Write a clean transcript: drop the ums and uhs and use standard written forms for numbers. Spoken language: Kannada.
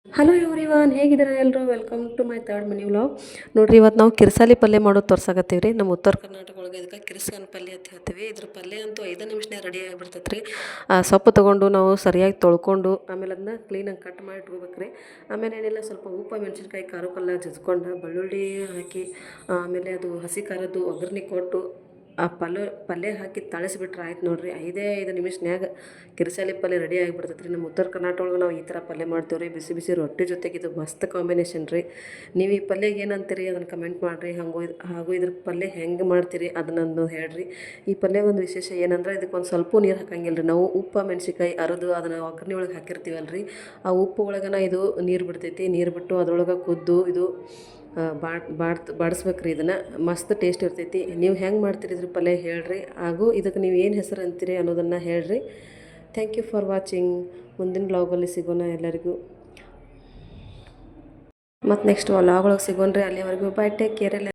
ಹಲೋ ಎವ್ರಿವನ್, ಹೇಗಿದ್ದೀರಾ ಎಲ್ಲರೂ? Welcome to my third money vlog. ನೋಡಿರಿ, ಇವತ್ತು ನಾವು ಕಿರ್ಸಾಲಿ ಪಲ್ಯ ಮಾಡೋದು ತೋರ್ಸಾಕತ್ತೀವಿ ರೀ. ನಮ್ಮ ಉತ್ತರ ಕರ್ನಾಟಕ ಒಳಗೆ ಇದಕ್ಕೆ ಕಿರ್ಸನ್ ಪಲ್ಯ ಅಂತ ಹೇಳ್ತೀವಿ. ಇದ್ರ ಪಲ್ಯ ಅಂತೂ 5 ನಿಮಿಷನಾಗ ರೆಡಿ ಆಗಿಬಿಡ್ತೈತೆ ರೀ. ಸೊಪ್ಪು ತೊಗೊಂಡು ನಾವು ಸರಿಯಾಗಿ ತೊಳ್ಕೊಂಡು ಆಮೇಲೆ ಅದನ್ನ ಕ್ಲೀನಾಗಿ ಕಟ್ ಮಾಡಿ ಇಟ್ಕೋಬೇಕು ರೀ. ಆಮೇಲೆ ಏನಿಲ್ಲ, ಸ್ವಲ್ಪ ಉಪ್ಪು ಮೆಣಸಿನ್ಕಾಯಿ ಖಾರಕ್ಕೆಲ್ಲ ಜಜ್ಕೊಂಡು ಬೆಳ್ಳುಳ್ಳಿ ಹಾಕಿ ಆಮೇಲೆ ಅದು ಹಸಿ ಖಾರದ್ದು ಒಗ್ಗರಣೆ ಕೊಟ್ಟು ಆ ಪಲ್ಯ ಹಾಕಿ ತಾಳಿಸ್ಬಿಟ್ರೆ ಆಯ್ತು ನೋಡಿರಿ. 5 ನಿಮಿಷನ್ಯಾಗ ಕಿರ್ಸಾಲಿ ಪಲ್ಯ ರೆಡಿ ಆಗಿಬಿಡ್ತೈತೆ ರೀ. ನಮ್ಮ ಉತ್ತರ ಕರ್ನಾಟಕ ಒಳಗೆ ನಾವು ಈ ಥರ ಪಲ್ಯ ಮಾಡ್ತೀವಿ ರೀ. ಬಿಸಿ ಬಿಸಿ ರೊಟ್ಟಿ ಜೊತೆಗೆ ಇದು ಮಸ್ತ್ ಕಾಂಬಿನೇಷನ್ ರೀ. ನೀವು ಈ ಪಲ್ಯಗೆ ಏನಂತೀರಿ ಅದನ್ನು ಕಮೆಂಟ್ ಮಾಡಿರಿ. ಹಾಗೂ ಇದ್ರ ಪಲ್ಯ ಹೆಂಗೆ ಮಾಡ್ತೀರಿ ಅದನ್ನೊಂದು ಹೇಳ್ರಿ. ಈ ಪಲ್ಯ ಒಂದು ವಿಶೇಷ ಏನಂದ್ರೆ, ಇದಕ್ಕೊಂದು ಸ್ವಲ್ಪ ನೀರು ಹಾಕಂಗಿಲ್ಲ ರೀ. ನಾವು ಉಪ್ಪು ಮೆಣಸಿನ್ಕಾಯಿ ಅರೆದು ಅದನ್ನು ಒಗ್ಗರಣೆ ಒಳಗೆ ಹಾಕಿರ್ತೀವಲ್ಲ ರೀ, ಆ ಉಪ್ಪು ಒಳಗನ ಇದು ನೀರು ಬಿಡ್ತೈತಿ. ನೀರು ಬಿಟ್ಟು ಅದರೊಳಗೆ ಕುದ್ದು ಇದು ಬಾಡಿಸ್ಬೇಕು ರೀ. ಇದನ್ನು ಮಸ್ತ್ ಟೇಸ್ಟ್ ಇರ್ತೈತಿ. ನೀವು ಹೆಂಗೆ ಮಾಡ್ತೀರಿ ಇದ್ರ ಪಲ್ಯ ಹೇಳ್ರಿ. ಹಾಗೂ ಇದಕ್ಕೆ ನೀವು ಏನು ಹೆಸರು ಅಂತೀರಿ ಅನ್ನೋದನ್ನು ಹೇಳ್ರಿ. Thank you for watching. ಮುಂದಿನ ವ್ಲಾಗಲ್ಲಿ ಸಿಗೋಣ ಎಲ್ಲರಿಗೂ. ಮತ್ತು ನೆಕ್ಸ್ಟ್ ವ್ಲಾಗ್ ಒಳಗೆ ಸಿಗೋಣ ರೀ. ಅಲ್ಲಿವರೆಗೂ ಬಾಯ್, ಟೇಕ್ ಕೇರ್ ಎಲ್ಲ.